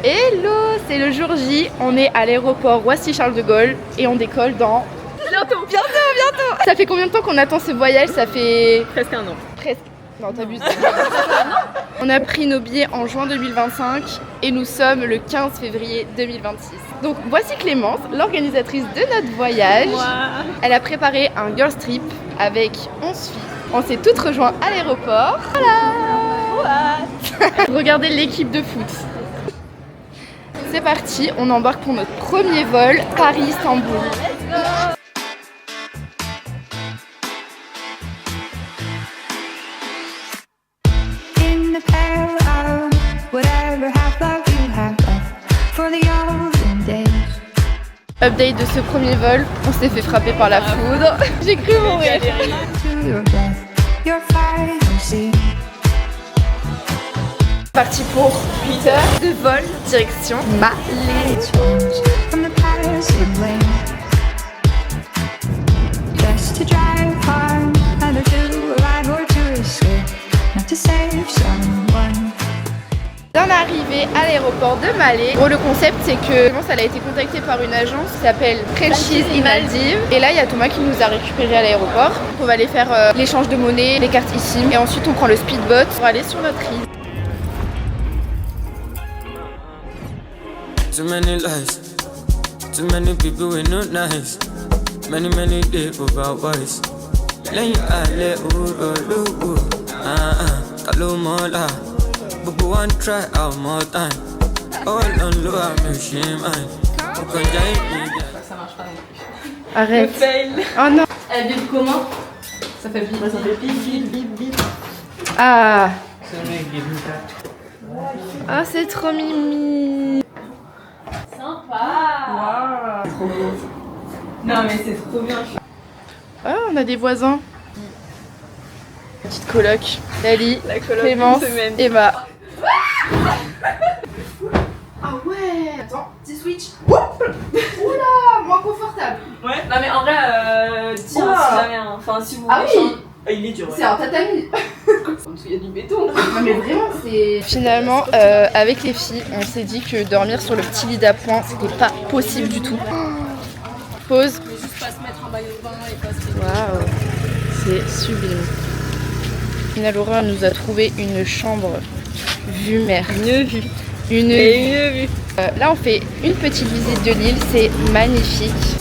Hello, c'est le jour J, on est à l'aéroport Roissy-Charles de Gaulle et on décolle dans... Bientôt. Ça fait combien de temps qu'on attend ce voyage? Ça fait... Presque un an. Presque. Non, t'abuses. On a pris nos billets en juin 2025 et nous sommes le 15 février 2026. Donc voici Clémence, l'organisatrice de notre voyage. Elle a préparé un girls trip avec 11 filles. On s'est toutes rejoints à l'aéroport. Voilà. Regardez l'équipe de foot. C'est parti, on embarque pour notre premier vol Paris-Istanbul. Update de ce premier vol, on s'est fait frapper par la foudre. J'ai cru mourir. Parti pour 8 heures de vol, direction Malais. Bien arrivé à l'aéroport de Malais. Bon, le concept c'est que elle a été contactée par une agence qui s'appelle Franchise Maldives. Et là il y a Thomas qui nous a récupéré à l'aéroport. On va aller faire l'échange de monnaie, les cartes ici. Et ensuite on prend le speedboat pour aller sur notre île. Too many lies, too many people we not nice. Many days without voice. Lẹ́yìn alẹ́ òróró, kálọ́ mọ́lá. But one try out more time. All on low, I'm shame. Ça marche pas non plus. Arrête. Fail. Oh non. Elle vibre comment? Ça fait bip. Ça fait bip. Ah. Ah, c'est trop mimi. Sympa. Wow. Trop beau. Non mais c'est trop bien. Ah, on a des voisins. Petite coloc. Lali, Clémence, Emma. Ah ouais. Attends, petit switch. Oula, moins confortable. Ouais. Non mais en vrai, tiens, si jamais, enfin si vous. Ah oui. Il est dur. C'est un tatami. En dessous il y a du béton. Non mais vraiment c'est... Finalement avec les filles on s'est dit que dormir sur le petit lit d'appoint c'était pas possible du tout. Pause. Mais juste pas se mettre un maillot de bain et pas se... Waouh, c'est sublime. Mina Laura nous a trouvé une chambre vue mer. Une vue. Une vue. Là on fait une petite visite de l'île, c'est magnifique.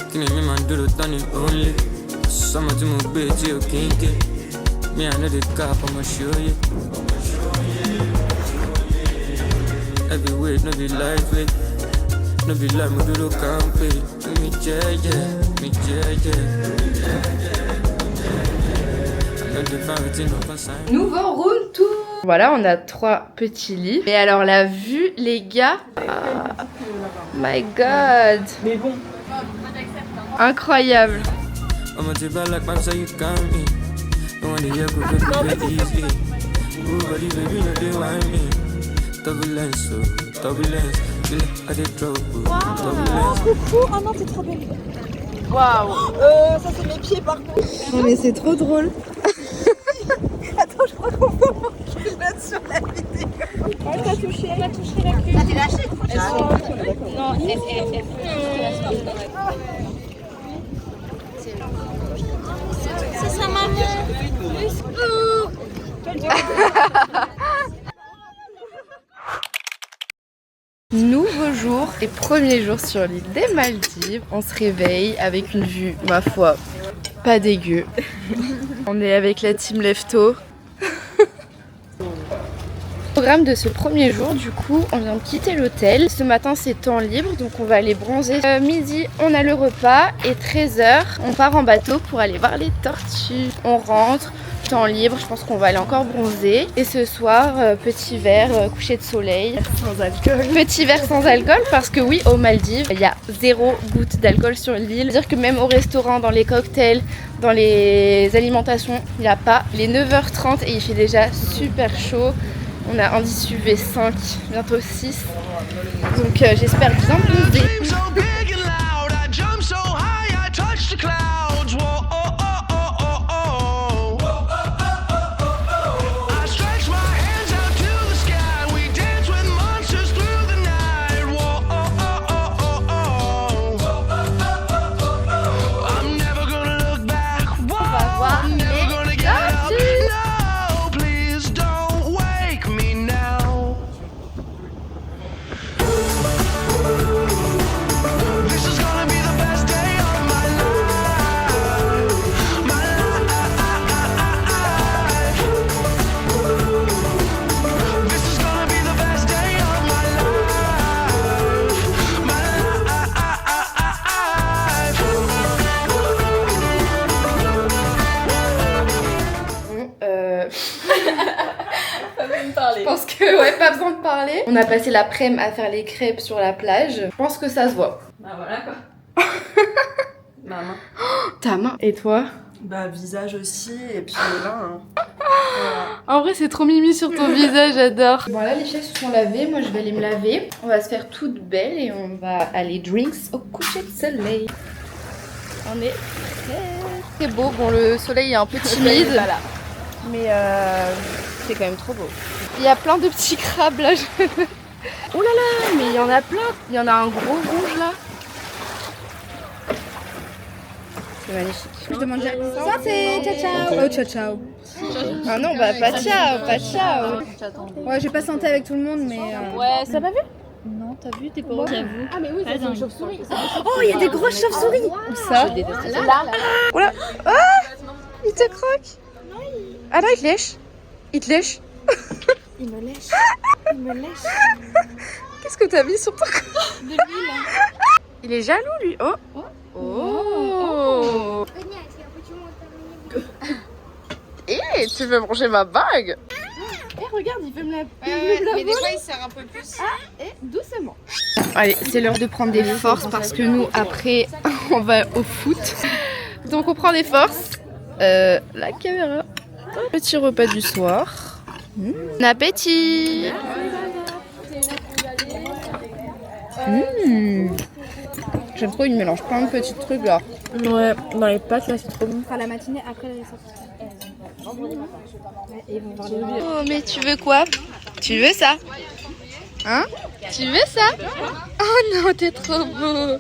Me, I know the cop, I'ma show you. Every weight, no be lightweight. No be like me do the campaign. Me judge. Nouveau room tour. Voilà, on a 3 petits lits. Et alors la vue, les gars. Ah, my god. Mais bon. Incroyable. Coucou, oh non, t'es trop belle. Waouh. Ça c'est mes pieds par contre. Non mais c'est trop drôle. Attends, je crois qu'on peut manger là sur la vidéo. Elle t'a touché la queue. Ah, t'es lâché? Non, elle. C'est sa maman. Nouveau jour et premier jour sur l'île des Maldives. On se réveille avec une vue, ma foi, pas dégueu. On est avec la team Lefto. Programme de ce premier jour, du coup, on vient de quitter l'hôtel. Ce matin, c'est temps libre, donc on va aller bronzer. Midi, on a le repas et 13h, on part en bateau pour aller voir les tortues. On rentre. Temps libre, je pense qu'on va aller encore bronzer. Et ce soir, petit verre, coucher de soleil. Sans alcool. Petit verre sans alcool parce que oui, aux Maldives, il y a 0 goutte d'alcool sur l'île. C'est-à-dire que même au restaurant, dans les cocktails, dans les alimentations, il n'y a pas. Il est 9h30 et il fait déjà super chaud. On a indice UV 5, bientôt 6. Donc j'espère bien bronzer. parler. On a passé l'après-midi à faire les crêpes sur la plage. Je pense que ça se voit. Bah voilà quoi. Ma main. Ta main. Et toi? Bah visage aussi, et puis là. Hein. En vrai, c'est trop mimi sur ton visage, j'adore. Bon, là, les chefs se sont lavés. Moi, je vais aller me laver. On va se faire toute belle et on va aller drinks au coucher de soleil. On est très beau. Bon, le soleil est un peu timide. Mais c'est quand même trop beau. Il y a plein de petits crabes là. Oh là là, mais il y en a plein. Il y en a un gros rouge là. C'est magnifique. Je demande ça c'est ciao ciao. Oh ciao ciao. Ah non, bah pas ciao, pas ciao. Ouais, j'ai pas santé avec tout le monde, mais. Ouais, ça va vu? Non, t'as vu, t'es pas. J'avoue. Ah, mais oui, c'est une chauve-souris. Oh, il y a des grosses chauves-souris. Où ça? Là. Oh là. Ah, il te croque. Ah là, il te lèche. Il te lèche. Il me lèche. Il me lèche. Qu'est-ce que t'as mis sur ton corps? De l'huile. Il est jaloux lui. Oh. Oh. Eh, tu veux manger ma bague? Eh, regarde, il veut me la mais des fois, il sert un peu plus. Ah, et doucement. Allez, c'est l'heure de prendre des forces parce que nous, après, on va au foot. Donc, on prend des forces. La caméra. Petit repas du soir. Bon appétit. J'aime trop, il mélange plein de petits trucs là. Ouais, dans les pâtes là, c'est trop bon. On fera la matinée après les sorties. Oh, mais tu veux quoi? Tu veux ça? Hein? Tu veux ça? Oh non, t'es trop beau.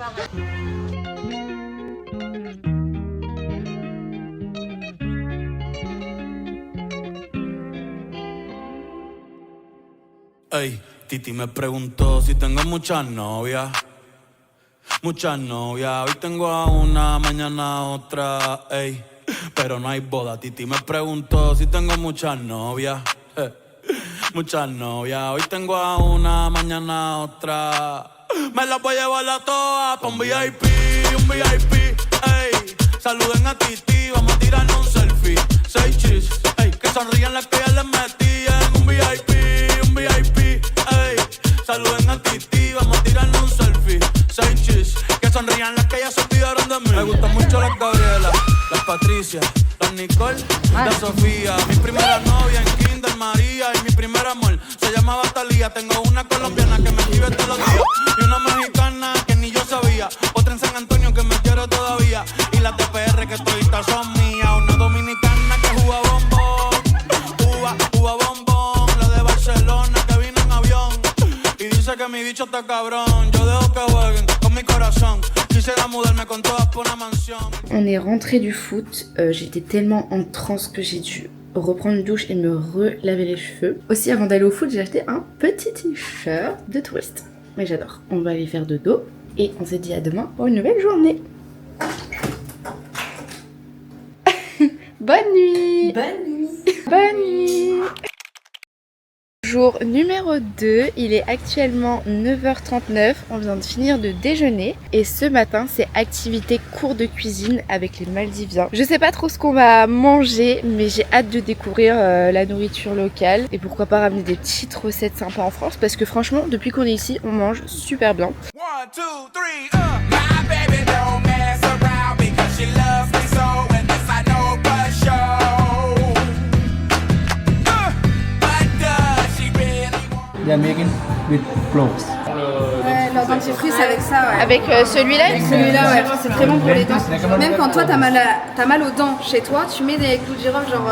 Ey, Titi me preguntó si tengo muchas novias. Muchas novias, hoy tengo a una, mañana a otra, ey. Pero no hay boda, Titi me preguntó si tengo muchas novias. Muchas novias, hoy tengo a una, mañana a otra. Me las voy a llevar a todas pa' un VIP, ey. Saluden a Titi, vamos a tirarnos un selfie. 6 chis, ey. Que sonrían las que ya les metí en un VIP, ey. Saluden a Titi, vamos a tirarnos un selfie. 6 chis, que sonrían las que ya se olvidaron de mí. Me gustan mucho las Gabriela, las Patricia, las Nicole, la Sofía. Mi primera novia en Kinder María y mi primer amor se llamaba Talía. Tengo una colombiana que me escribe todos los días y una mexicana que ni yo sabía. Otra en San Antonio que me quiero todavía y las de PR que toditas son mías. Una dominicana que juega bombón, juega bombón. La de Barcelona que vino en avión y dice que mi bicho está cabrón. Yo dejo que jueguen con mi corazón. Quisiera mudarme con todas por una mansión. On est rentré du foot. J'étais tellement en transe que j'ai dû reprendre une douche et me relaver les cheveux. Aussi, avant d'aller au foot, j'ai acheté un petit t-shirt de touriste. Mais j'adore. On va aller faire dodo et on se dit à demain pour une nouvelle journée. Bonne nuit. Bonne nuit. Bonne nuit. Jour numéro 2, il est actuellement 9h39, on vient de finir de déjeuner et ce matin c'est activité cours de cuisine avec les Maldiviens. Je sais pas trop ce qu'on va manger mais j'ai hâte de découvrir la nourriture locale et pourquoi pas ramener des petites recettes sympas en France parce que franchement depuis qu'on est ici on mange super bien. 1, 2, 3, My baby don't mess around because she loves me so and this I know for sure. They are making with cloves. Ouais, leur dentifrice avec ça, ouais. Avec celui-là Celui-là, ouais, c'est très bon pour les dents. Même quand toi t'as mal aux dents chez toi, tu mets des clous de girofle genre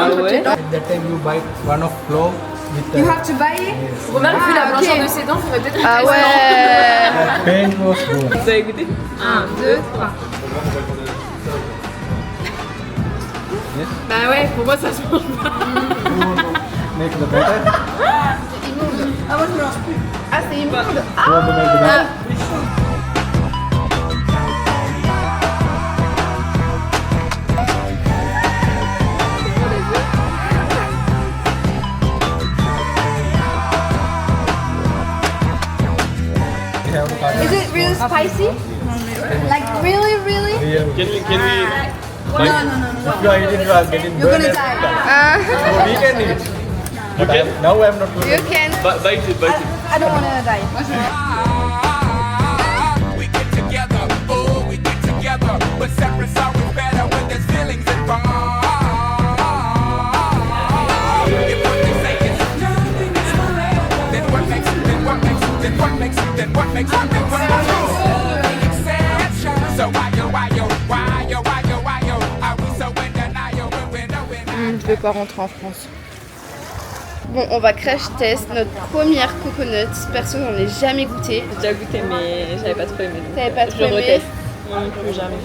entre tes dents. At that time you buy one of clove with You have to buy it. Romain, vu la ok. blancheur de ses dents, faudrait peut-être. Ah ouais. paint was good. Vous avez goûté 1, 2, 3. Bah ouais, pour moi ça se mange pas. Make the batter. Ah moi je mélange plus. Ah c'est immonde. You want to make the batter? Is it really spicy? Like really? Can we? No. If you are eating, you are getting You're burned. gonna die. So we can eat. Okay. Now I'm not You can. Bite it, bite it. I don't wanna die. We get together, oh, we get together. But separate's always better when there's feelings involved. If what they say is nothing is forever, then what makes it, then what makes it, then what makes it, then what makes it, then what makes it? Exception. So why yo, are we so in denial when we know it? Je vais pas rentrer en France. Bon, on va crash test notre première coconut. Perso, j'en ai jamais goûté. J'ai déjà goûté, mais j'avais pas trop aimé. T'avais pas trop Je aimé? reteste. Non, plus jamais.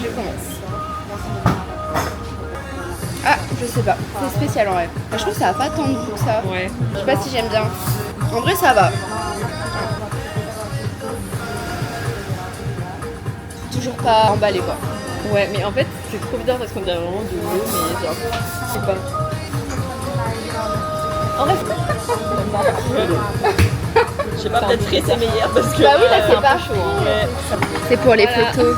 Je commence. Ah, je sais pas. C'est spécial en vrai. Je trouve que ça a pas tant de goût que ça. Ouais. Je sais pas si j'aime bien. En vrai, ça va. Toujours pas emballé quoi. Ouais, mais en fait, c'est trop bizarre parce qu'on dirait vraiment de l'eau, mais genre, je sais pas. En vrai, je sais pas, peut-être frais c'est meilleur parce que. Bah oui, là, c'est un pas peu chaud. Hein. Ouais. C'est pour les Voilà. photos.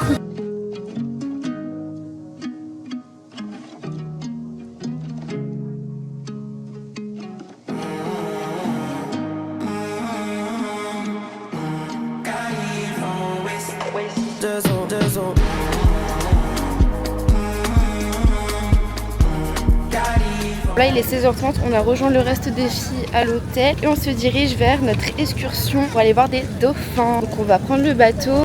Là il est 16h30, on a rejoint le reste des filles à l'hôtel et on se dirige vers notre excursion pour aller voir des dauphins. Donc on va prendre le bateau.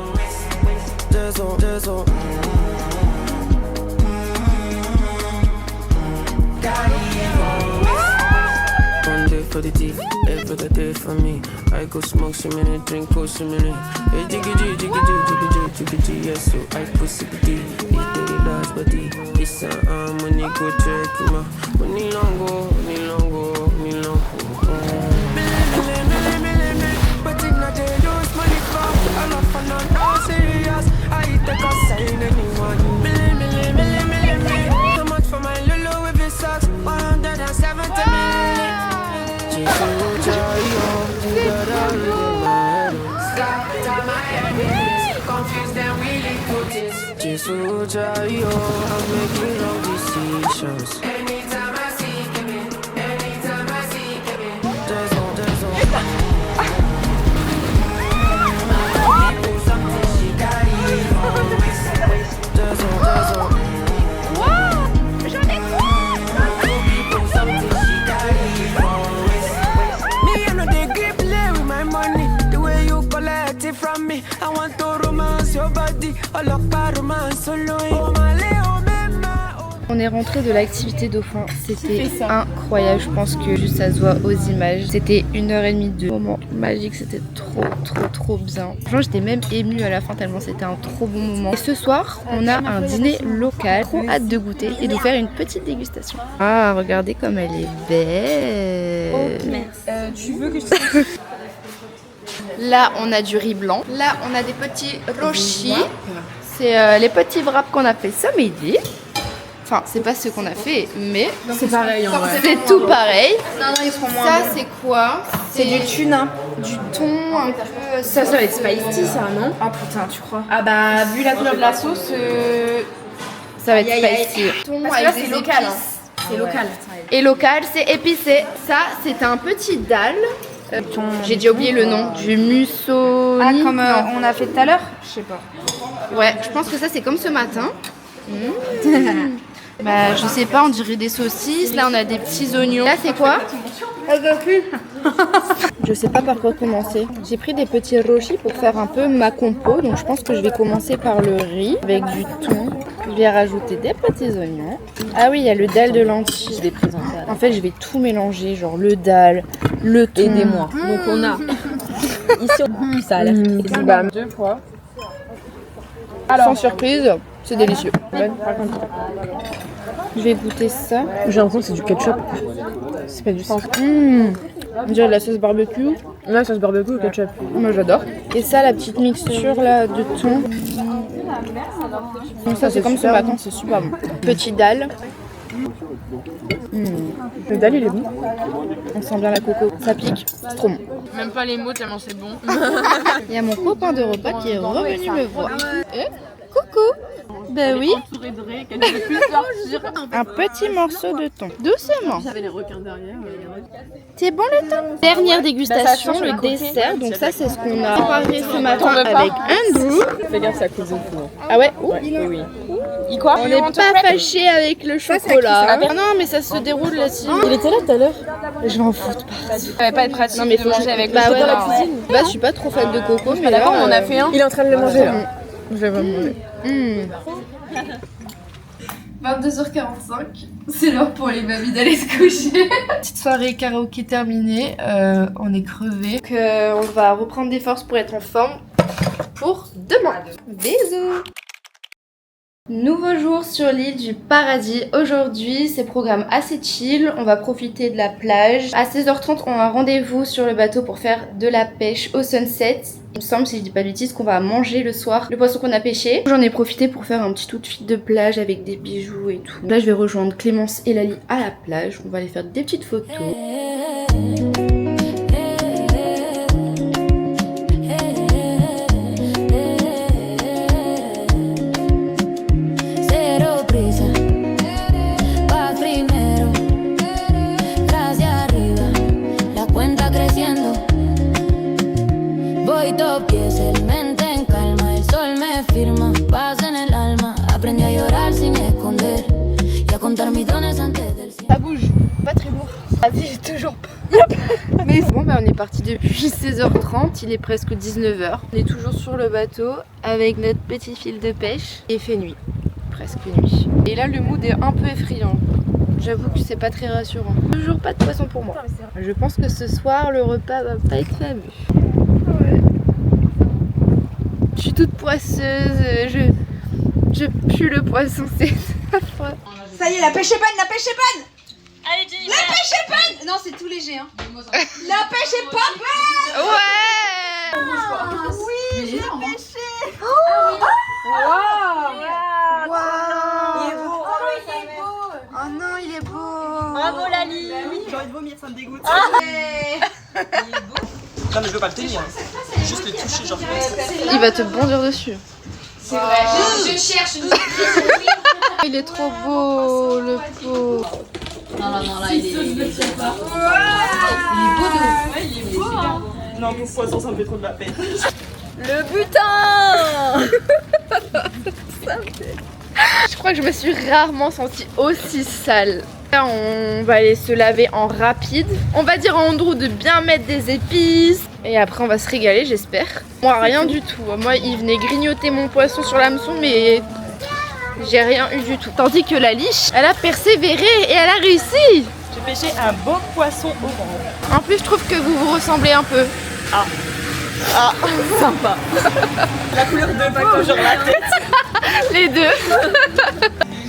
One day for the teeth, every day for me. I go smoke some minute, drink cold some minute. Hey, jiggy, yes, so I put CBD. Eat the last body. This money go check him out. Money long go. But if not they use money for, I love for no serious. I take a sign anyone. Million. So much for my Lulu with his socks. 170 million. Confused and really put this. Jesus, Jayo, I'm making wrong decisions. Anytime I see him, there's no. Something she got even waste. There's no. Something she got even waste. Me, I know they grip play with my money. The way you collect it from me, I want to romance your body. All of our romance solo. Oh my Leo, On est rentré de l'activité dauphin, c'était incroyable, je pense que juste ça se voit aux images. C'était 1h30 de moment magique, c'était trop bien. Franchement j'étais même émue à la fin tellement c'était un trop bon moment. Et ce soir on a un dîner local, trop hâte de goûter et de faire une petite dégustation. Ah regardez comme elle est belle. Tu veux que je Là on a du riz blanc, là on a des petits rochis, c'est les petits wraps qu'on a fait ce midi. Enfin, c'est pas ce qu'on a fait, mais C'est pareil en vrai. c'est tout pareil. Non, ils seront moins Ça, bons. c'est quoi? C'est du tuna. du thon un peu. Ça va être spicy ça, non? Ah putain, tu crois? Ah bah, vu la couleur de la sauce, Ça va être Aïe, aïe, aïe. spicy. Thon parce que là avec c'est des local. épices. Hein. C'est local. Et local, c'est épicé. Ça, c'est un petit dalle. J'ai déjà oublié le nom. Du mussoni. Ah, comme Non. on a fait tout à l'heure? Je sais pas. Ouais, je pense que ça, c'est comme ce matin. Bah, je sais pas, on dirait des saucisses. Là, on a des petits oignons. Là, c'est quoi? Je sais pas par quoi commencer. J'ai pris des petits rochis pour faire un peu ma compo. Donc, je pense que je vais commencer par le riz avec du thon. Je vais rajouter des petits oignons. Ah oui, il y a le dalle de lentilles. Je vais présenter. En fait, je vais tout mélanger, genre le dalle, le thon. Aidez-moi. Donc on a ici ça a l'air. Bah, 2 fois. Sans surprise, c'est délicieux. Je vais goûter ça. J'ai l'impression que c'est du ketchup. C'est pas du sang. On dirait de la sauce barbecue. Ouais, sauce barbecue ou ketchup. Moi j'adore. Et ça, la petite mixture là de thon. Donc ça c'est comme ce matin, c'est super bon. Petit dalle. Le dalle il est bon. On sent bien la coco. Ça pique. C'est trop bon. Même pas les mots tellement c'est bon. Il y a mon copain de repas qui est revenu me voir. Coucou. Ben oui. Entourée de raies, qu'elle ne plus sortir. Un petit morceau de thon. Doucement. J'avais les requins derrière. C'est bon le thon. Dernière dégustation, change le le côté. dessert. Donc ça, c'est ce qu'on a préparé ce matin T'en veux pas avec Andrew. Fais gaffe, ça coûte beaucoup. Ah ouais. Ouh. Oui. Il quoi On n'est pas fâché avec le chocolat. Ah non, mais ça se déroule là-dessus. Il était là tout à l'heure. Je vais en foutre pas. Ça va pas être pratique. Non mais faut manger avec le bah ouais, chocolat. dans la cuisine. Bah je suis pas trop fan de coco, mais là D'accord, on en a fait un. Il est en train de le manger là. Je vais pas manger. 22h45, c'est l'heure pour les mamies d'aller se coucher. Petite soirée karaoké terminée, on est crevés. Donc on va reprendre des forces pour être en forme pour demain. Bisous. Nouveau jour sur l'île du paradis. Aujourd'hui, c'est programme assez chill. On va profiter de la plage. À 16h30, on a un rendez-vous sur le bateau pour faire de la pêche au sunset. Il me semble, si je dis pas de bêtises, qu'on va manger le soir le poisson qu'on a pêché. J'en ai profité pour faire un petit outfit de plage avec des bijoux et tout. Là, je vais rejoindre Clémence et Lali à la plage. On va aller faire des petites photos. Ça bouge, pas très lourd. Vas-y, toujours pas. Mais bon, bah on est parti depuis 16h30, il est presque 19h. On est toujours sur le bateau avec notre petit fil de pêche. Et il fait nuit, presque nuit. Et là, le mood est un peu effrayant. J'avoue que c'est pas très rassurant. Toujours pas de poisson pour moi. Je pense que ce soir, le repas va pas être fameux. Ouais. Je suis toute poisseuse, je pue le poisson, c'est affreux. Ça y est, la pêche est bonne, la pêche est bonne. Allez, Jenny. La pêche est bonne. Non, c'est tout léger, hein. La pêche est pas bonne. Ouais. Ah, oui, j'ai pêché. Oh, wow. Il est beau. Oh, il est beau. Oh non, il est beau. Bravo, Lali. J'ai envie de vomir, ça me dégoûte. Ouais. Non, mais je veux pas le tenir. Juste le toucher, genre. Il va te bondir dessus. C'est vrai. Je cherche une Il est trop beau, le pauvre. Non, là, il est beau. Non, pour poisson, ça me fait trop de la peine. Le butin. Je crois que je me suis rarement sentie aussi sale. Là, on va aller se laver en rapide. On va dire à Andrew de bien mettre des épices. Et après, on va se régaler, j'espère. Moi, rien du tout. Moi, il venait grignoter mon poisson sur l'hameçon, mais j'ai rien eu du tout. Tandis que la liche, elle a persévéré et elle a réussi. J'ai pêché un beau poisson orange. En plus, je trouve que vous vous ressemblez un peu. Ah, Sympa. la couleur de peau, genre la tête. Les deux.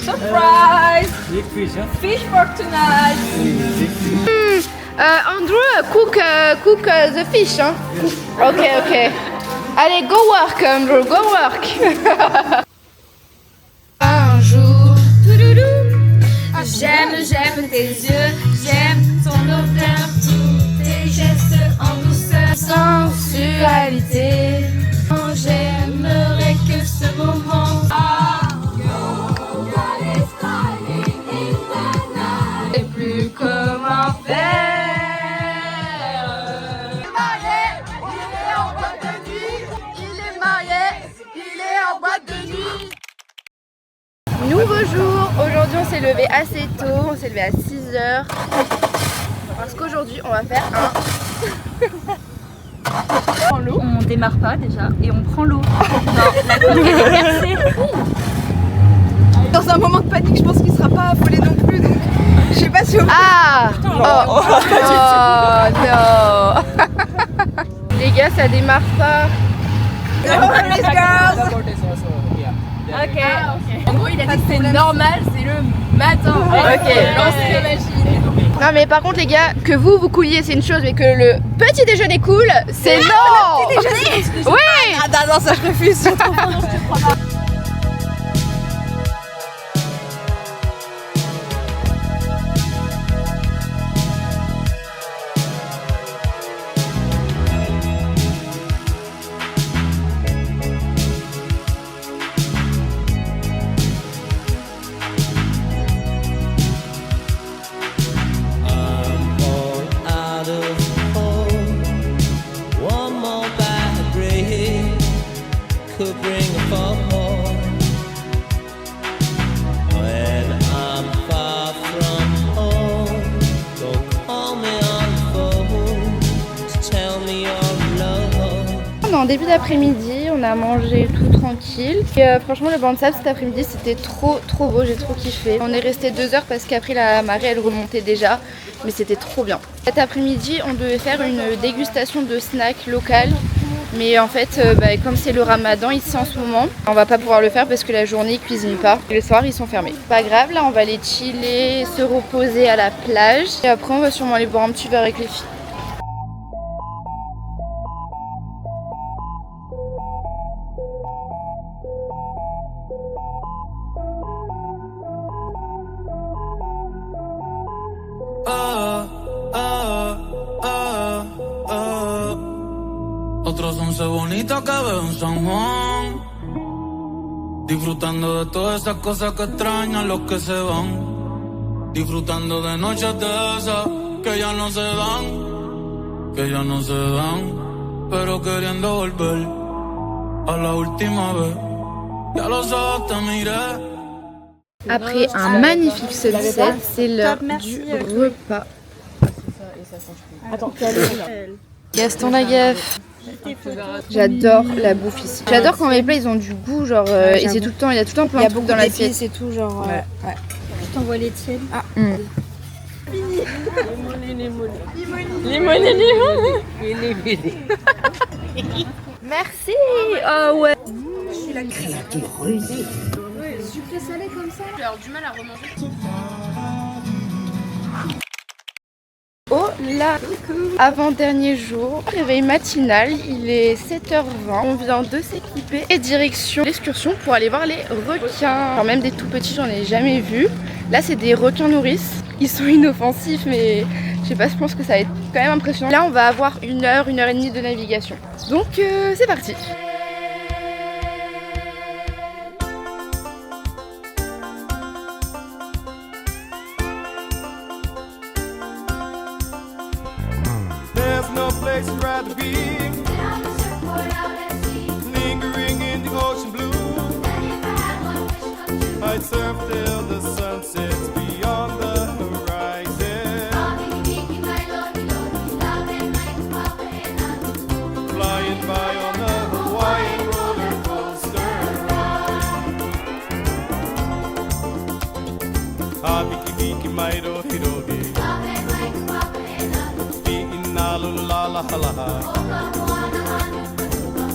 Surprise. Fish for tonight. Andrew, cook the fish. Hein? Ok. Allez, go work, Andrew, go work. Un jour, j'aime tes yeux, j'aime ton odeur, tous tes gestes en douceur, sensualité. J'aimerais que ce moment et plus comment faire. Nouveau jour, aujourd'hui on s'est levé assez tôt, on s'est levé à 6h parce qu'aujourd'hui on va faire On démarre pas déjà et on prend l'eau. Non, la coque elle est versée. Dans un moment de panique, je pense qu'il sera pas affolé non plus. Donc, je sais pas si on... Ah oh non. Les gars, ça démarre pas. les girls. Ok. En gros, il a dit que c'est normal, c'est le matin. Ok. Lancez la machine. Non mais par contre les gars, que vous couliez c'est une chose, mais que le petit déjeuner cool, c'est non. Le petit déjeuner. Oui. Ah non, ça je refuse. est en début d'après-midi, on a mangé tout tranquille. Et franchement le banc de sable cet après-midi c'était trop beau, j'ai trop kiffé. On est resté 2 heures parce qu'après la marée elle remontait déjà, mais c'était trop bien. Cet après-midi on devait faire une dégustation de snacks locales. Mais en fait, comme c'est le ramadan ici en ce moment, on va pas pouvoir le faire parce que la journée ils cuisinent pas. Et le soir ils sont fermés. Pas grave, là on va aller chiller, se reposer à la plage. Et après on va sûrement aller boire un petit verre avec les filles. Otros 11 bonitas que veo en San Juan, disfrutando de todas esas cosas que extrañan los que se van, disfrutando de noches de esas que ya no se dan, pero queriendo volver a la última vez, ya los ojos te miré. Après un magnifique sunset, c'est l'heure du repas. Attends, Gaston Lagaffe. J'adore la bouffe ici. J'adore quand les plats ils ont du goût, genre et c'est tout le temps, il y a tout le temps plein de trucs dans l'assiette. C'est tout genre. Ouais. Je t'envoie les tiennes. Merci. Ah ouais. Sucré salé comme ça. J'ai du mal à remanger. Oh là, avant-dernier jour, réveil matinal, il est 7h20, on vient de s'équiper et direction l'excursion pour aller voir les requins. Alors même des tout petits, j'en ai jamais vu. Là c'est des requins nourrices, ils sont inoffensifs mais je sais pas, je pense que ça va être quand même impressionnant. Là on va avoir 1 heure, 1 heure et demie de navigation. Donc c'est parti. Place I'd rather be lingering in the ocean blue. I'd surf till the sun sets beyond the horizon, flying by on a Hawaiian roller coaster ride. Habiki biki mairo hiroge, la la la la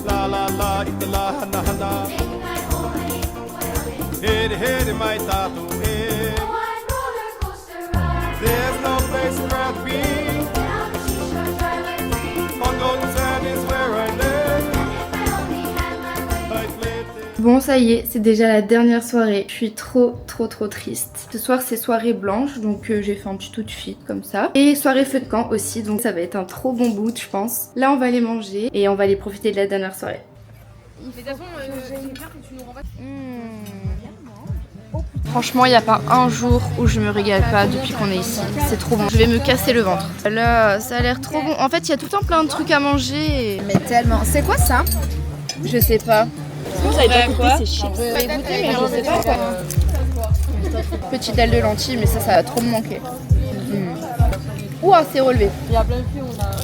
la la la itala hana hana hede hede mai tatu eh. There's no place I'd rather be. On golden sand is where I live. Bon ça y est, c'est déjà la dernière soirée. Je suis trop triste. Ce soir c'est soirée blanche, donc j'ai fait un petit outfit comme ça. Et soirée feu de camp aussi, donc ça va être un trop bon bout je pense. Là on va aller manger et on va aller profiter de la dernière soirée. Franchement il n'y a pas un jour où je me régale pas depuis qu'on est ici. C'est trop bon, je vais me casser le ventre. Là ça a l'air trop bon. En fait il y a tout le temps plein de trucs à manger. Mais tellement. C'est quoi ça? Je sais pas. Vous avez déjà goûté ces chips? Je vais goûter mais je sais pas quoi. Petite dalle de lentilles mais ça va trop me manquer. Ouah c'est relevé. Il y a plein de filles, on a...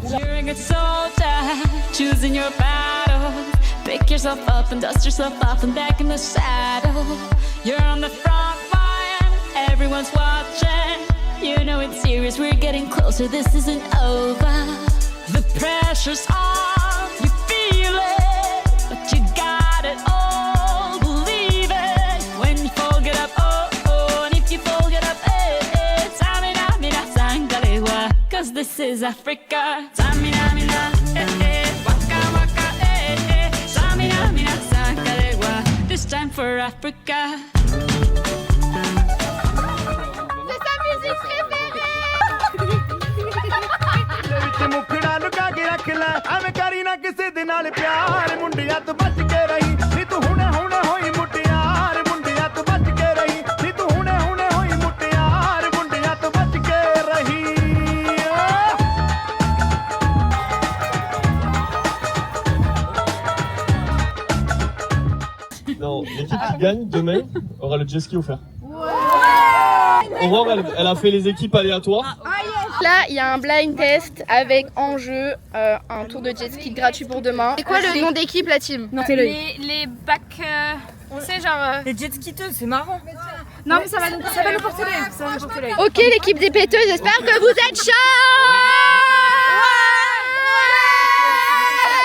You're a good soldier, choosing your battle. Pick yourself up and dust yourself off and back in the saddle. You're on the front line, everyone's watching. You know it's serious, we're getting closer, this isn't over. The pressure's on, you feel it, but you got it all, believe it. When you fall, get up, oh, oh, and if you fall, get up, eh, eh. Tamina, mina, sangalewa, cause this is Africa. Tamina, mina, eh, eh, waka, waka, eh, eh. Tamina, mina, sangalewa, this time for Africa. C'est sa musique préférée. Non, l'équipe qui gagne demain aura le jet ski offert. Aurore, elle a fait les équipes aléatoires. La là, il y a un blind test avec en jeu un tour de jet ski gratuit pour demain. C'est quoi le nom d'équipe, la team? Non, les bacs... on sait genre... Les jet skiteuses, c'est marrant. Non mais ça va nous porter l'œil. Ok, l'équipe des péteuses, j'espère que vous êtes chauds.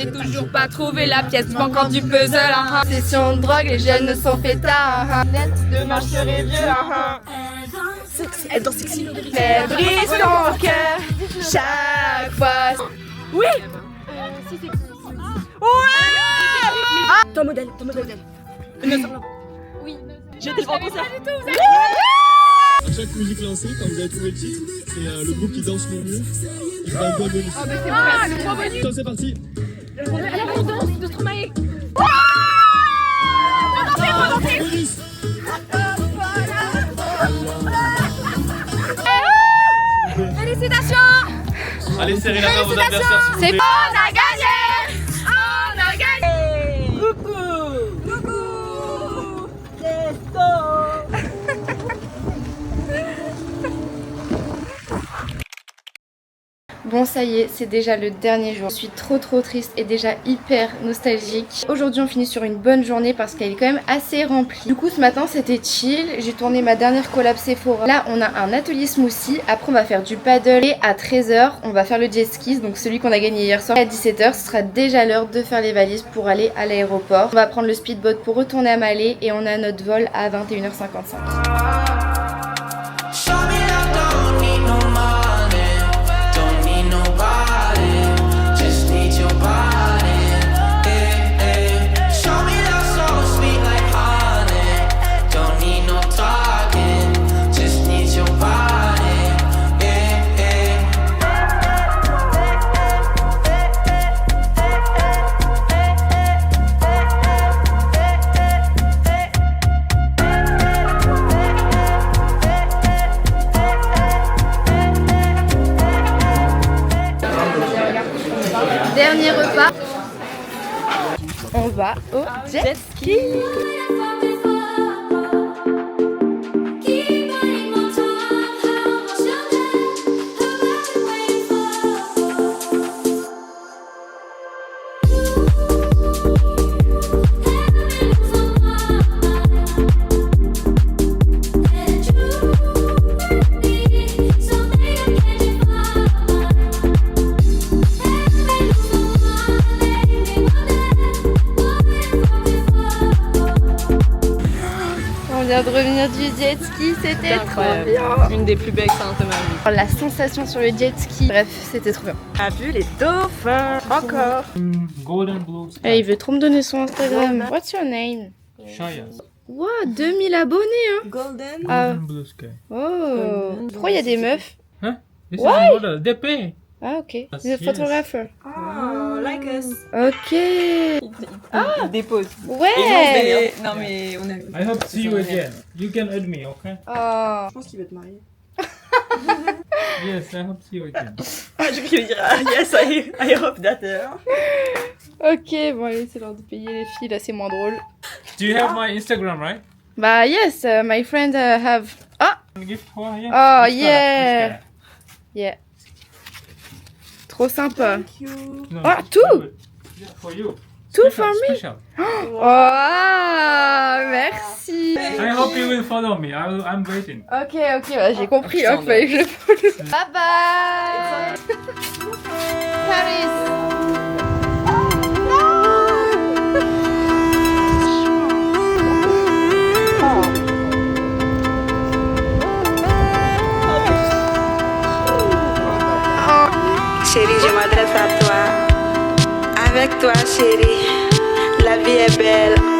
J'ai toujours pas trouvé la pièce manquante du puzzle. Session de drogue, les jeunes ne sont fêtards. Demain je serai vieux. Elle danse sexy. Elle brise ton cœur chaque fois. Oui. Ton modèle. Oui. J'ai été voir concert. À chaque musique lancée, quand vous avez trouvé le titre, c'est le groupe qui danse le mieux. Il fera un point bonus. Le point bonus. Attends, c'est parti. Alors on danse de Stromae. Bonus. Félicitations. Allez, serrez la main à vos adversaires. C'est bon, on a gagné. On a gagné. Bon, ça y est, c'est déjà le dernier jour. Je suis trop triste et déjà hyper nostalgique. Aujourd'hui, on finit sur une bonne journée parce qu'elle est quand même assez remplie. Du coup, ce matin, c'était chill. J'ai tourné ma dernière collab Sephora. Là, on a un atelier smoothie. Après, on va faire du paddle et à 13h, on va faire le jet ski. Donc, celui qu'on a gagné hier soir. À 17h, ce sera déjà l'heure de faire les valises pour aller à l'aéroport. On va prendre le speedboat pour retourner à Malé et on a notre vol à 21h55. Dernier repas, on va au jet ski. De revenir du jet ski, c'était trop bien. Une des plus belles expériences de ma vie. La sensation sur le jet ski, bref, c'était trop bien. On a vu les dauphins. Encore. Golden Blue. Et il veut trop me donner son Instagram. What's your name? Shaya. Wow, 2000 abonnés hein. Golden. Ah. Blue Sky. Oh. Pourquoi il y a des meufs? Hein? This Why? is a model. They pay. Ah ok. Yes. The photographer. Oh, like us. Ok. Il dépose. Ouais. Non mais on a... I hope to see you again. You can add me, okay? Oh. Je pense qu'il va te marier. Yes, I hope to see you again. Ah, je vais lui dire, yes, I hope that. Ok, bon allez, c'est l'heure de payer les filles, là c'est moins drôle. Do you have my Instagram, right? Bah yes, my friend have... Ah. Gift for you? Oh This yeah. guy. Yeah. Trop sympa. No, Ah, tout. Yeah, for you. Tout for me. Special. Oh, merci. I hope you will follow me. I'm waiting. Ok, bah, j'ai compris, hein, fallait que je le follow. Bye bye. Paris. Chérie, je m'adresse à toi. Avec toi, chérie, la vie est belle.